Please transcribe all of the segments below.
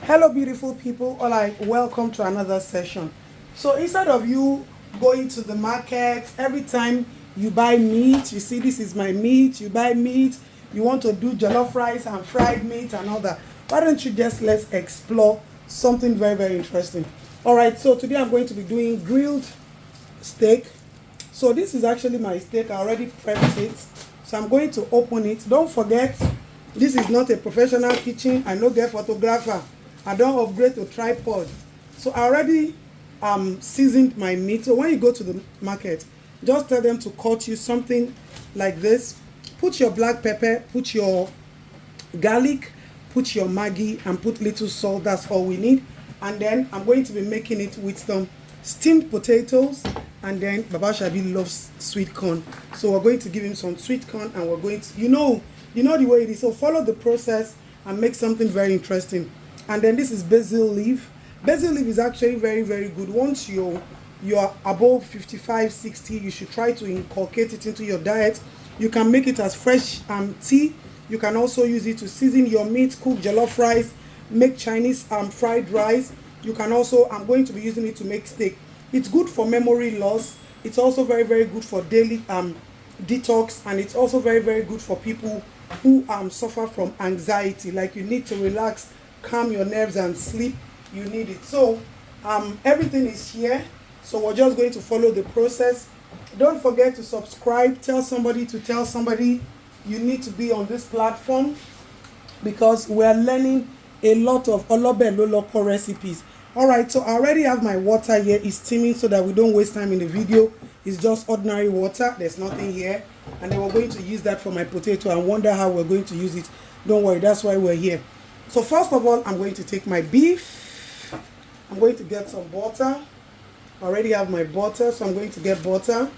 Hello, beautiful people. All right, welcome to another session. So, instead of you going to the market every time you buy meat, you see, this is my meat, you buy meat, you want to do jollof rice and fried meat and all that. Why don't you just let's explore something very, very interesting? All right, so today I'm going to be doing grilled steak. So, this is actually my steak. I already prepped it. So, I'm going to open it. Don't forget, this is not a professional kitchen. I no get photographer. I don't upgrade to tripod. So I already seasoned my meat. So when you go to the market, just tell them to cut you something like this. Put your black pepper, put your garlic, put your Maggi, and put little salt. That's all we need. And then I'm going to be making it with some steamed potatoes. And then Baba Shabi loves sweet corn. So we're going to give him some sweet corn, and we're going to, you know the way it is. So follow the process and make something very interesting. And then this is basil leaf. Basil leaf is actually very, very good. Once you're above 55, 60, you should try to inculcate it into your diet. You can make it as fresh tea. You can also use it to season your meat, cook jollof rice, make Chinese fried rice. You can also, I'm going to be using it to make steak. It's good for memory loss. It's also very, very good for daily detox, and it's also very, very good for people who suffer from anxiety. Like, you need to relax, calm your nerves and sleep. You need it. So everything is here. So we're just going to follow the process. Don't forget to subscribe. Tell somebody to tell somebody. You need to be on this platform because we're learning a lot of Olobe Loloko recipes. All right, so I already have my water here. It's steaming so that we don't waste time in the video. It's just ordinary water. There's nothing here. And then we're going to use that for my potato and wonder how we're going to use it. Don't worry, that's why we're here. So first of all, I'm going to take my beef. I'm going to get some butter. I already have my butter, so I'm going to get butter.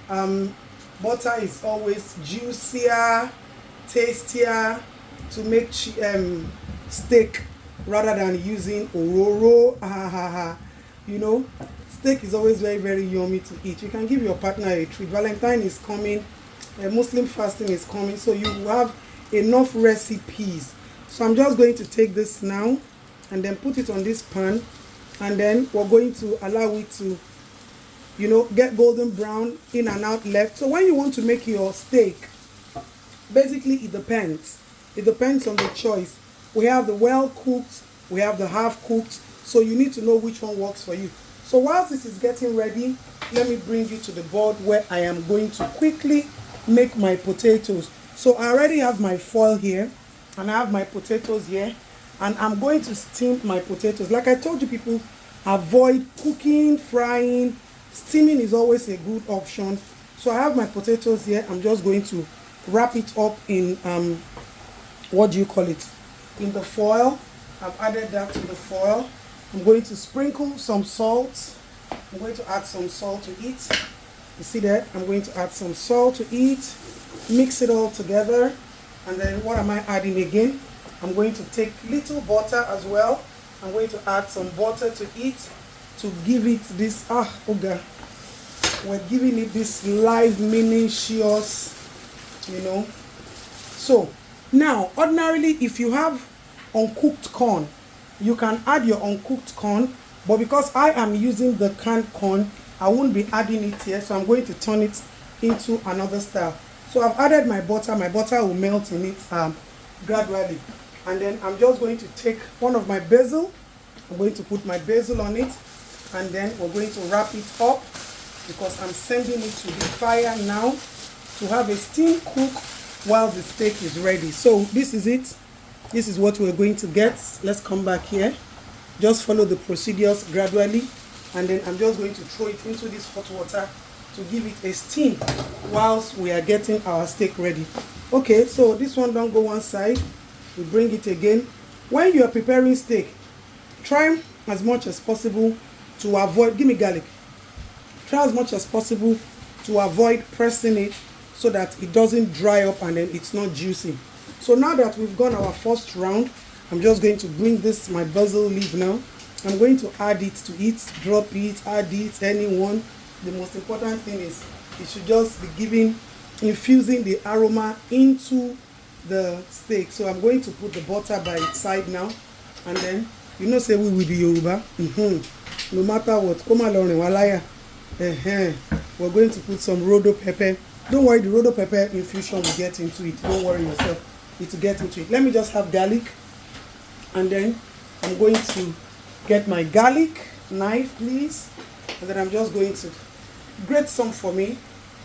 Butter is always juicier, tastier to make steak rather than using ororo. You know, steak is always very, very yummy to eat. You can give your partner a treat. Valentine is coming. Muslim fasting is coming, so you have enough recipes. So I'm just going to take this now and then put it on this pan, and then we're going to allow it to, get golden brown, in and out left. So when you want to make your steak, basically it depends. It depends on the choice. We have the well cooked, we have the half cooked. So you need to know which one works for you. So while this is getting ready, let me bring you to the board where I am going to quickly make my potatoes. So I already have my foil here, and I have my potatoes here, and I'm going to steam my potatoes. Like I told you, people, avoid cooking, frying. Steaming is always a good option. So I have my potatoes here. I'm just going to wrap it up in what do you call it, in the foil. I've added that to the foil. I'm going to sprinkle some salt. I'm going to add some salt to it. You see that? I'm going to add some salt to it, mix it all together. And then what am I adding again? I'm going to take little butter as well. I'm going to add some butter to it to give it this, we're giving it this live minutious, So now, ordinarily, if you have uncooked corn, you can add your uncooked corn. But because I am using the canned corn, I won't be adding it here. So I'm going to turn it into another style. So I've added my butter. My butter will melt in it gradually. And then I'm just going to take one of my basil. I'm going to put my basil on it. And then we're going to wrap it up because I'm sending it to the fire now to have a steam cook while the steak is ready. So this is it. This is what we're going to get. Let's come back here. Just follow the procedures gradually. And then I'm just going to throw it into this hot water to give it a steam whilst we are getting our steak ready. Okay, so this one don't go one side. We bring it again. When you are preparing steak, try as much as possible to avoid, give me garlic. Try as much as possible to avoid pressing it so that it doesn't dry up and then it's not juicy. So now that we've gone our first round, I'm just going to bring this, my basil leaf now. I'm going to add it to it, drop it, add it, anyone. The most important thing is it should just be infusing the aroma into the steak. So I'm going to put the butter by its side now, and then You know say we with the Yoruba. No matter what, come along in Walaya. We're going to put some rodo pepper. Don't worry, the rodo pepper infusion will get into it. Don't worry yourself. It will get into it. Let me just have garlic. And then I'm going to get my garlic knife, please. And then I'm just going to grate some for me.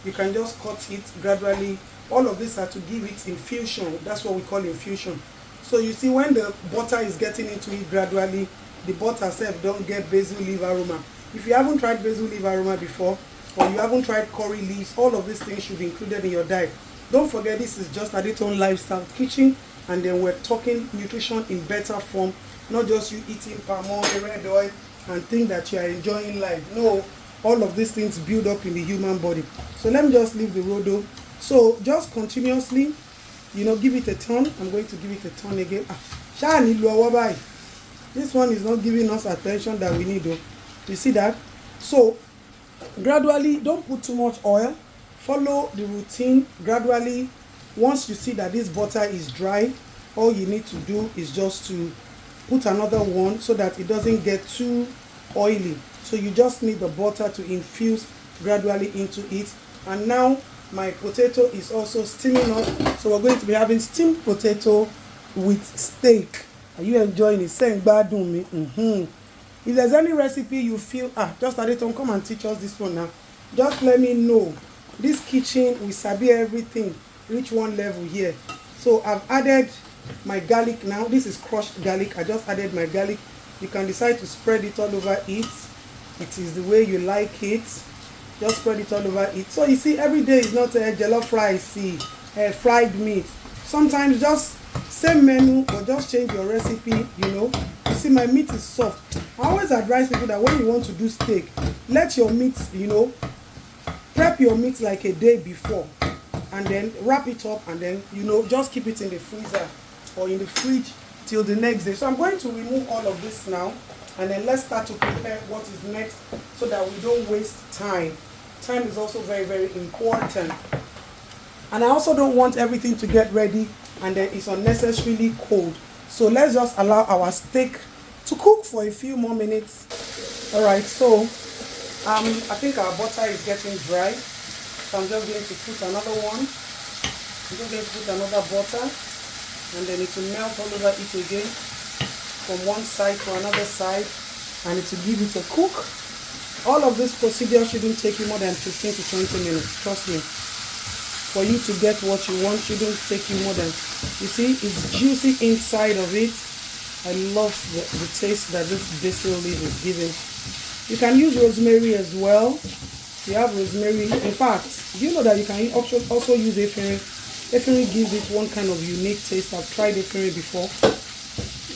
You can just cut it gradually. All of these are to give it infusion. That's what we call infusion. So you see, when the butter is getting into it gradually, the butter itself don't get basil leaf aroma. If you haven't tried basil leaf aroma before, or you haven't tried curry leaves, all of these things should be included in your diet. Don't forget, this is just Adeton Lifestyle Kitchen, and then we're talking nutrition in better form, not just you eating palm oil, red oil, and think that you are enjoying life. No, all of these things build up in the human body. So let me just leave the rodo. So just continuously, give it a turn. I'm going to give it a turn again. This one is not giving us attention that we need, though. You see that? So gradually, don't put too much oil. Follow the routine gradually. Once you see that this butter is dry, all you need to do is just to put another one so that it doesn't get too oily. So you just need the butter to infuse gradually into it. And now my potato is also steaming up. So we're going to be having steamed potato with steak. Are you enjoying it? Saying bad do me. If there's any recipe you feel, just Adeton, come and teach us this one now. Just let me know. This kitchen, we sabi everything. Reach one level here. So I've added my garlic now. This is crushed garlic. I just added my garlic. You can decide to spread it all over it. It is the way you like it. Just spread it all over it. So you see, every day is not a jollof rice, fried meat. Sometimes just same menu, but just change your recipe, You see, my meat is soft. I always advise people that when you want to do steak, let your meat, prep your meat like a day before. And then wrap it up and then, just keep it in the freezer or in the fridge till the next day. So I'm going to remove all of this now. And then let's start to prepare what is next so that we don't waste time. Time is also very, very important. And I also don't want everything to get ready and then it's unnecessarily cold. So let's just allow our steak to cook for a few more minutes. All right, so I think our butter is getting dry. So I'm just going to put another one. I'm just going to put another butter and then it will melt all over it again from one side to another side, and it will give it a cook. All of this procedure shouldn't take you more than 15 to 20 minutes, trust me. For you to get what you want shouldn't take you more than, you see, it's juicy inside of it. I love the taste that this basil leaf is giving. You can use rosemary as well. You have rosemary. In fact, you know that you can also use efirin. Efirin gives it one kind of unique taste. I've tried efirin before,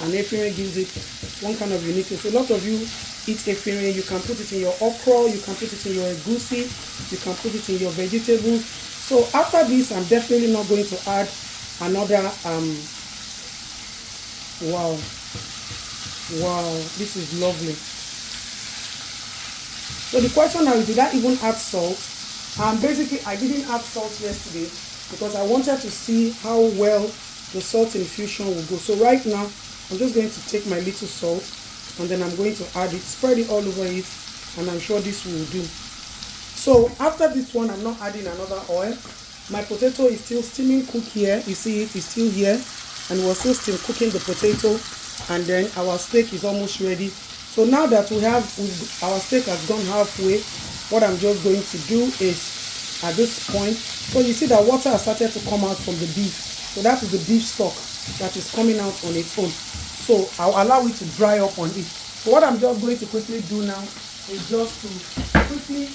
and efirin gives it one kind of unique taste. A lot of you eat efirin. You can put it in your okra, you can put it in your egusi, you can put it in your vegetables. So after this, I'm definitely not going to add another. Wow, this is lovely. So the question now is, did I even add salt? Basically, I didn't add salt yesterday because I wanted to see how well the salt infusion will go. So right now, I'm just going to take my little salt and then I'm going to add it, spread it all over it, and I'm sure this will do. So after this one, I'm not adding another oil. My potato is still steaming cook here. You see it is still here, and we're still cooking the potato, and then our steak is almost ready. So now that our steak has gone halfway, what I'm just going to do is, at this point, so you see that water has started to come out from the beef. So that is the beef stock that is coming out on its own. So I'll allow it to dry up on it. So what I'm just going to quickly do now is just to quickly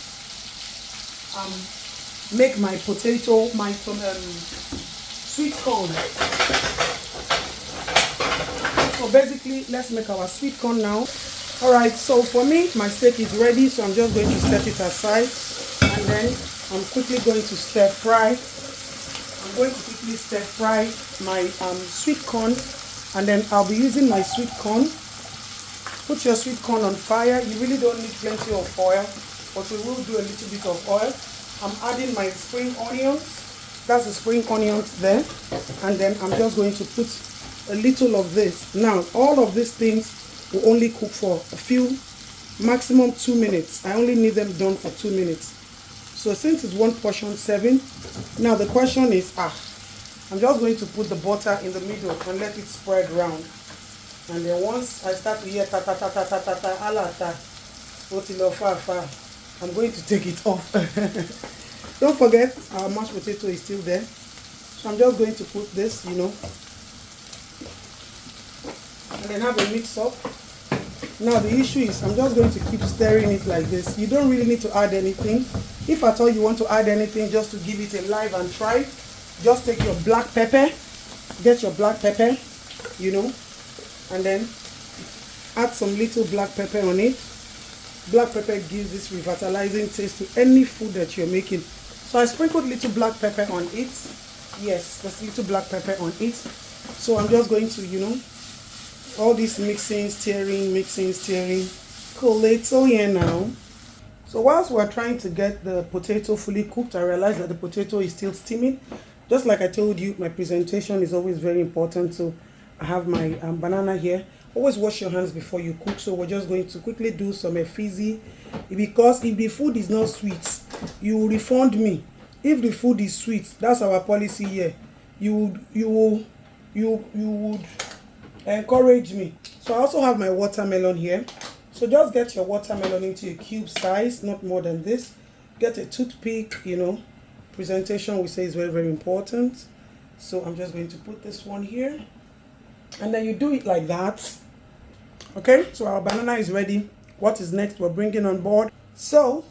make my potato, my sweet corn. So basically, let's make our sweet corn now. Alright, so for me, my steak is ready, so I'm just going to set it aside, and then I'm quickly going to stir fry. I'm going to quickly stir fry my sweet corn, and then I'll be using my sweet corn. Put your sweet corn on fire. You really don't need plenty of oil, but we will do a little bit of oil. I'm adding my spring onions. That's the spring onions there, and then I'm just going to put a little of this. Now, all of these things will only cook for a few, maximum 2 minutes. I only need them done for 2 minutes. So since it's one portion serving, now the question is, I'm just going to put the butter in the middle and let it spread around. And then once I start to hear ta ta ta ta ta ta ta alata, I'm going to take it off. Don't forget our mashed potato is still there. So I'm just going to put this, and then have a mix up. Now the issue is I'm just going to keep stirring it like this. You don't really need to add anything. If at all you want to add anything just to give it a live and try, just take your black pepper, get your black pepper, and then add some little black pepper on it. Black pepper gives this revitalizing taste to any food that you're making. So I sprinkled little black pepper on it. Yes, there's little black pepper on it. So I'm just going to, all this mixing, stirring, collate here now. So whilst we're trying to get the potato fully cooked, I realized that the potato is still steaming. Just like I told you, my presentation is always very important. So I have my banana here. Always wash your hands before you cook. So we're just going to quickly do some fizzy, because if the food is not sweet, you will refund me. If the food is sweet, that's our policy here. You would encourage me. So I also have my watermelon here. So just get your watermelon into a cube size, not more than this. Get a toothpick, presentation we say is very, very important. So I'm just going to put this one here, and then you do it like that. Okay, so our banana is ready. What is next? We're bringing on board. So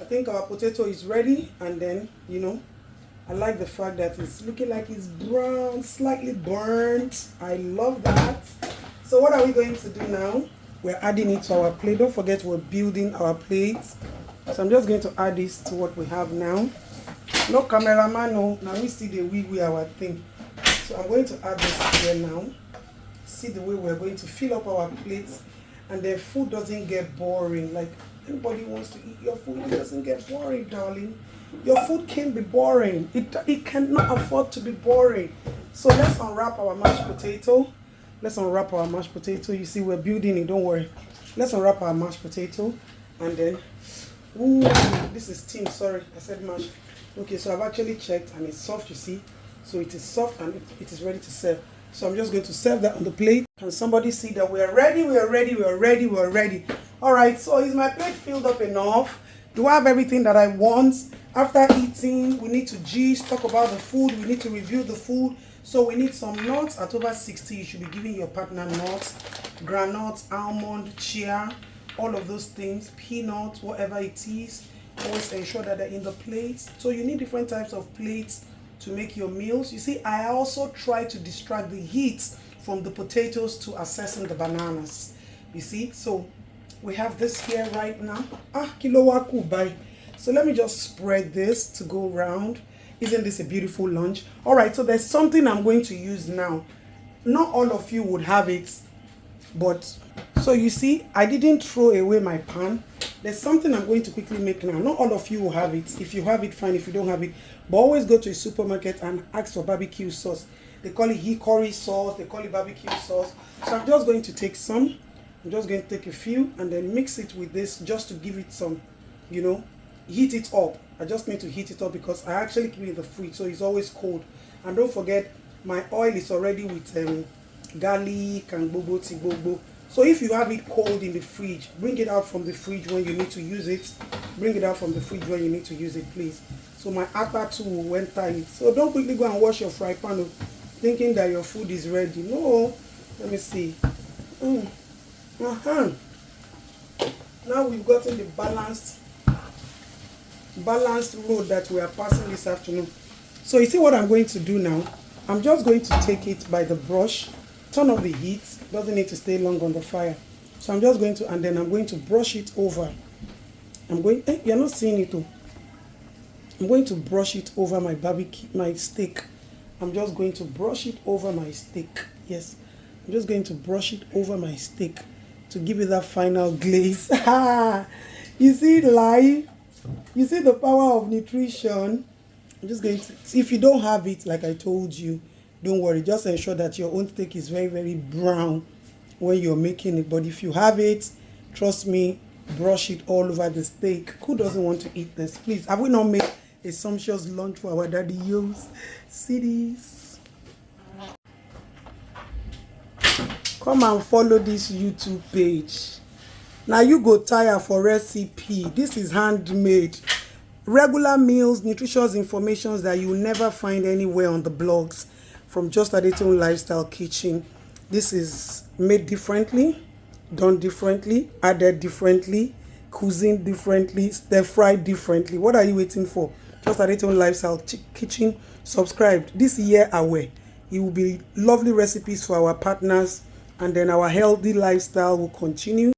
I think our potato is ready, and then I like the fact that it's looking like it's brown, slightly burnt. I love that. So what are we going to do now? We're adding it to our plate. Don't forget we're building our plates. So I'm just going to add this to what we have now. No cameraman, no. Now we see the we our thing. So I'm going to add this here now. See the way we're going to fill up our plates, and the food doesn't get boring. Like, anybody wants to eat your food, it doesn't get boring, darling. Your food can't be boring. It cannot afford to be boring. So let's unwrap our mashed potato. You see, we're building it, don't worry. Let's unwrap our mashed potato, and then, this is steamed, sorry, I said mashed. Okay, so I've actually checked, and it's soft, you see. So it is soft, and it is ready to serve. So I'm just going to serve that on the plate. Can somebody see that we are ready? All right, so is my plate filled up enough? Do I have everything that I want? After eating, we need to gist, talk about the food. We need to review the food. So we need some nuts. At over 60, you should be giving your partner nuts, granules, almond, chia, all of those things, peanuts, whatever it is. Always ensure that they're in the plates. So you need different types of plates to make your meals. You see, I also try to distract the heat from the potatoes to assessing the bananas. You see, so we have this here right now. So let me just spread this to go around. Isn't this a beautiful lunch? All right, so there's something I'm going to use now. Not all of you would have it, but so you see, I didn't throw away my pan. There's something I'm going to quickly make now. Not all of you will have it. If you have it, fine. If you don't have it, but always go to a supermarket and ask for barbecue sauce. They call it hickory sauce. They call it barbecue sauce. So I'm just going to take some. I'm just going to take a few and then mix it with this just to give it some, heat it up. I just need to heat it up because I actually keep it in the fridge, so it's always cold. And don't forget, my oil is already with garlic and bobo. So if you have it cold in the fridge, bring it out from the fridge when you need to use it. Please. So my akpa too went tight. So don't quickly go and wash your fry pan thinking that your food is ready. No. Let me see. Now we've gotten the balanced road that we are passing this afternoon. So you see what I'm going to do now? I'm just going to take it by the brush, turn off the heat. Doesn't need to stay long on the fire. So I'm just going to, and then I'm going to brush it over. You're not seeing it though. I'm going to brush it over my steak. I'm just going to brush it over my steak. Yes, I'm just going to brush it over my steak to give it that final glaze. You see live? You see the power of nutrition? I'm just going to, if you don't have it, like I told you, don't worry. Just ensure that your own steak is very, very brown when you're making it. But if you have it, trust me, brush it all over the steak. Who doesn't want to eat this? Please, have we not made a sumptuous lunch for our daddy use? See this? Come and follow this YouTube page. Now you go tire for recipe. This is handmade. Regular meals, nutritious information that you will never find anywhere on the blogs from Just Adetun Lifestyle Kitchen. This is made differently, done differently, added differently, cuisine differently, stir fried differently. What are you waiting for? Just Adetun Lifestyle Kitchen. Subscribe. This year away, it will be lovely recipes for our partners, and then our healthy lifestyle will continue.